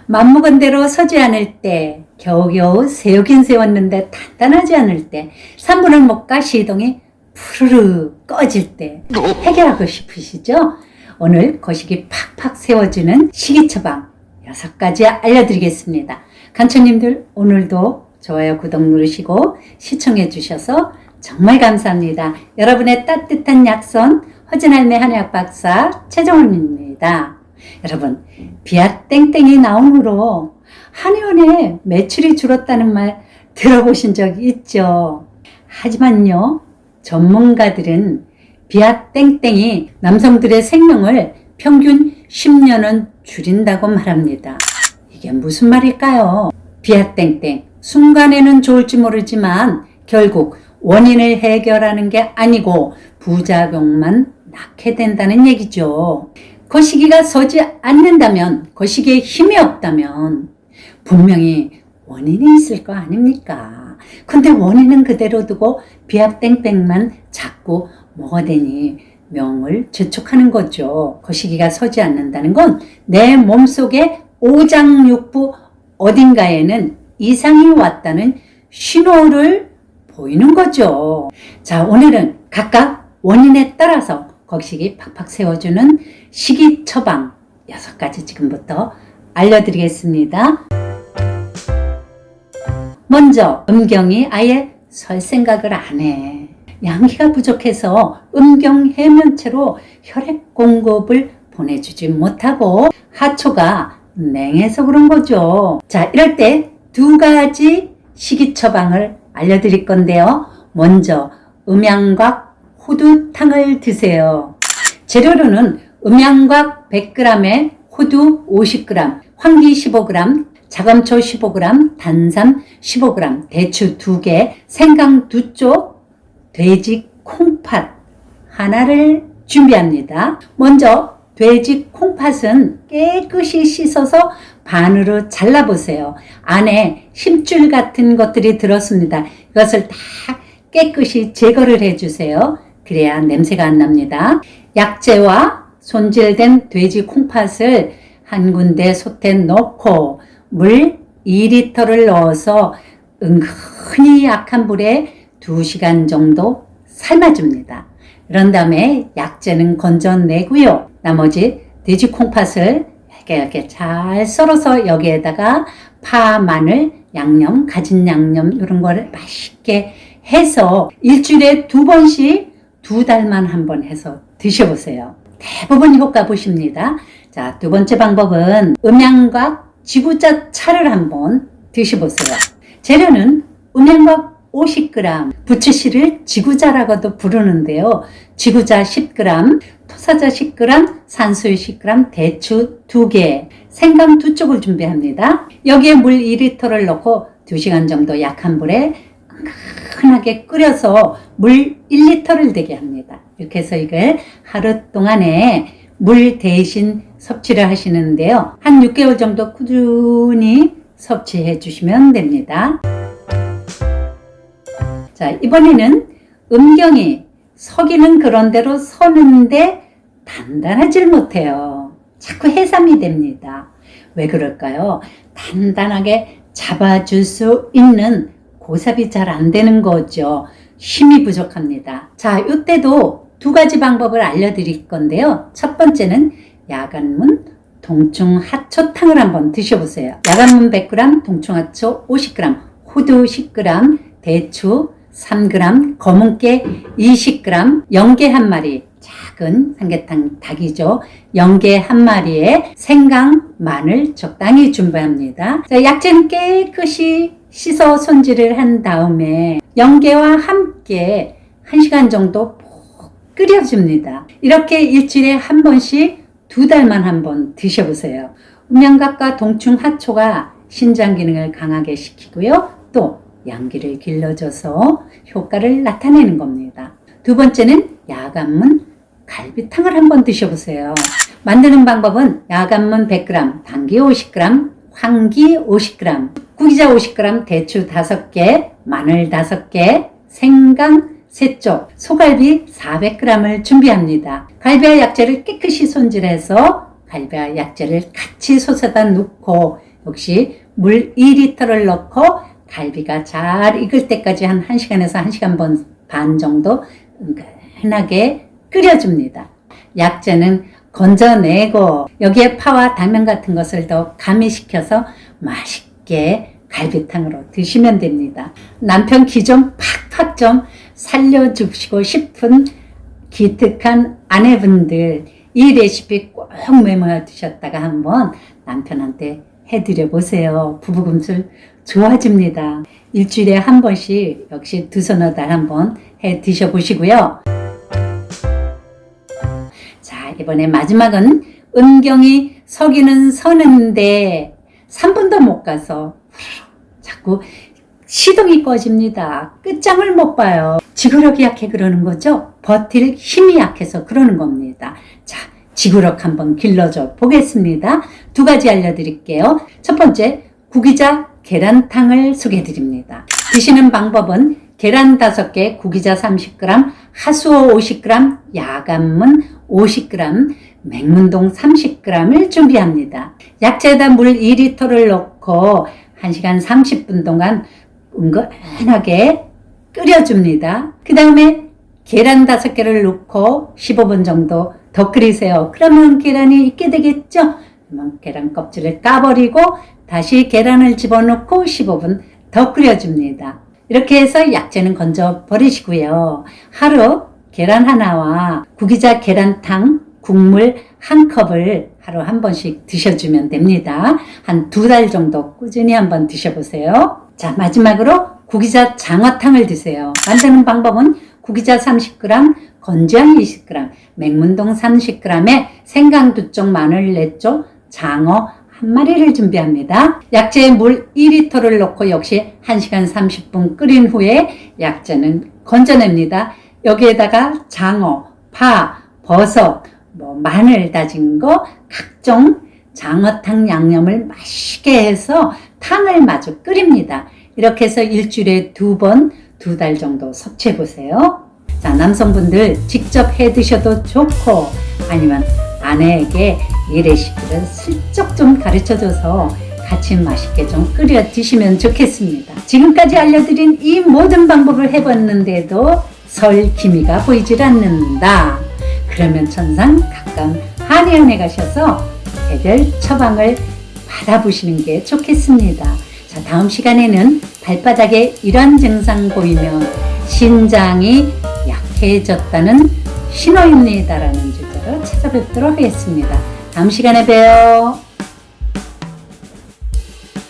맘먹은 대로 서지 않을 때, 겨우겨우 세우긴 세웠는데 단단하지 않을 때, 3분을 못 가 시동이 푸르르 꺼질 때 해결하고 싶으시죠? 오늘 거시기 팍팍 세워주는 식이 처방 6가지 알려드리겠습니다. 간청님들 오늘도 좋아요, 구독 누르시고 시청해 주셔서 정말 감사합니다. 여러분의 따뜻한 약손 허진할매 한의학박사 최정원입니다. 여러분, 비아땡땡이 나온 후로 한의원에 매출이 줄었다는 말 들어보신 적 있죠? 하지만요, 전문가들은 비아땡땡이 남성들의 생명을 평균 10년은 줄인다고 말합니다. 이게 무슨 말일까요? 비아땡땡, 순간에는 좋을지 모르지만 결국 원인을 해결하는 게 아니고 부작용만 낳게 된다는 얘기죠. 거시기가 서지 않는다면, 거시기에 힘이 없다면 분명히 원인이 있을 거 아닙니까? 근데 원인은 그대로 두고 비아땡땡만 자꾸 먹어대니 명을 재촉하는 거죠. 거시기가 서지 않는다는 건 내 몸속에 오장육부 어딘가에는 이상이 왔다는 신호를 보이는 거죠. 자, 오늘은 각각 원인에 따라서 거시기 팍팍 세워주는 식이 처방 6가지 지금부터 알려드리겠습니다. 먼저 음경이 아예 설 생각을 안 해. 양기가 부족해서 음경 해면체로 혈액 공급을 보내주지 못하고 하초가 냉해서 그런 거죠. 자, 이럴 때 2가지 식이 처방을 알려드릴 건데요. 먼저 음양곽 호두탕을 드세요. 재료로는 음양곽 100g에 호두 50g, 황기 15g, 자감초 15g, 단삼 15g, 대추 2개, 생강 2쪽, 돼지 콩팥 하나를 준비합니다. 먼저 돼지 콩팥은 깨끗이 씻어서 반으로 잘라보세요. 안에 힘줄 같은 것들이 들었습니다. 이것을 다 깨끗이 제거를 해주세요. 그래야 냄새가 안 납니다. 약재와 손질된 돼지 콩팥을 한 군데 솥에 넣고 물 2리터를 넣어서 은근히 약한 불에 2시간 정도 삶아줍니다. 그런 다음에 약재는 건져내고요. 나머지 돼지 콩팥을 얇게 잘 썰어서 여기에다가 파, 마늘, 양념, 가진 양념 이런 거를 맛있게 해서 일주일에 2번씩 2달만 한 번 해서 드셔보세요. 대부분 효과 보십니다. 자, 2번째 방법은 음양곽 지구자 차를 한번 드셔보세요. 재료는 음양곽 50g, 부추씨를 지구자라고도 부르는데요. 지구자 10g, 토사자 10g, 산수유 10g, 대추 2개, 생강 2쪽을 준비합니다. 여기에 물 2리터를 넣고 2시간 정도 약한 불에 은근하게 끓여서 물 1리터를 되게 합니다. 이렇게 해서 이걸 하루 동안에 물 대신 섭취를 하시는데요. 한 6개월 정도 꾸준히 섭취해 주시면 됩니다. 자, 이번에는 음경이 서기는 그런대로 서는데 단단하질 못해요. 자꾸 해삼이 됩니다. 왜 그럴까요? 단단하게 잡아줄 수 있는 고삽이 잘 안 되는 거죠. 힘이 부족합니다. 자, 이때도 2가지 방법을 알려드릴 건데요. 첫 번째는 야간문 동충하초탕을 한번 드셔보세요. 야간문 100g, 동충하초 50g, 호두 10g, 대추 3g, 검은깨 20g, 영계 1마리, 작은 삼계탕 닭이죠. 영계 1마리에 생강, 마늘 적당히 준비합니다. 자, 약재는 깨끗이 씻어 손질을 한 다음에 영계와 함께 1시간 정도 푹 끓여줍니다. 이렇게 일주일에 한 번씩 2달만 한 번 드셔보세요. 음양각과 동충하초가 신장 기능을 강하게 시키고요. 또 양기를 길러줘서 효과를 나타내는 겁니다. 2번째는 야간문 갈비탕을 한번 드셔보세요. 만드는 방법은 야간문 100g, 당기 50g, 황기 50g, 구기자 50g, 대추 5개, 마늘 5개, 생강 3쪽, 소갈비 400g을 준비합니다. 갈비와 약재를 깨끗이 손질해서 갈비와 약재를 같이 솥에다 넣고 역시 물 2리터를 넣고 갈비가 잘 익을 때까지 한 1시간에서 1시간 반 정도 은근하게 끓여줍니다. 약재는 건져내고 여기에 파와 당면 같은 것을 더 가미시켜서 맛있게 갈비탕으로 드시면 됩니다. 남편 기 좀 팍팍 좀 살려주시고 싶은 기특한 아내분들, 이 레시피 꼭 메모해 두셨다가 한번 남편한테 해드려 보세요. 부부금술 좋아집니다. 일주일에 한 번씩 역시 두서너 달 한번 해 드셔보시고요. 자, 이번에 마지막은 은경이 서기는 서는데 3분도 못 가서 자꾸 시동이 꺼집니다. 끝장을 못 봐요. 지구력이 약해 그러는 거죠? 버틸 힘이 약해서 그러는 겁니다. 자, 지구력 한번 길러줘 보겠습니다. 2가지 알려드릴게요. 첫 번째, 구기자 계란탕을 소개해드립니다. 드시는 방법은 계란 5개, 구기자 30g, 하수오 50g, 야간문 50g, 맹문동 30g을 준비합니다. 약재에다 물 2리터를 넣고 1시간 30분 동안 은근하게 끓여줍니다. 그 다음에 계란 5개를 넣고 15분 정도 더 끓이세요. 그러면 계란이 익게 되겠죠? 그러면 계란 껍질을 까버리고 다시 계란을 집어넣고 15분 더 끓여줍니다. 이렇게 해서 약재는 건져 버리시고요. 하루 계란 하나와 구기자 계란탕 국물 1컵을 하루 한 번씩 드셔주면 됩니다. 한 2달 정도 꾸준히 한번 드셔보세요. 자, 마지막으로 구기자 장어탕을 드세요. 만드는 방법은 구기자 30g, 건지향 20g, 맹문동 30g에 생강 2쪽, 마늘 4쪽, 장어 1마리를 준비합니다. 약재에 물 2리터를 넣고 역시 1시간 30분 끓인 후에 약재는 건져냅니다. 여기에다가 장어, 파, 버섯, 마늘 다진 거 각종 장어탕 양념을 맛있게 해서 탕을 마저 끓입니다. 이렇게 해서 일주일에 2번, 2달 정도 섭취해 보세요. 자, 남성분들 직접 해 드셔도 좋고 아니면 아내에게 이 레시피를 슬쩍 좀 가르쳐줘서 같이 맛있게 좀 끓여 드시면 좋겠습니다. 지금까지 알려드린 이 모든 방법을 해봤는데도 설 기미가 보이질 않는다. 그러면 천상 가까운 한의원에 가셔서 개별 처방을 받아보시는 게 좋겠습니다. 자, 다음 시간에는 발바닥에 이런 증상 보이면 신장이 약해졌다는 신호입니다라는 주제로 찾아뵙도록 하겠습니다. 다음 시간에 봬요.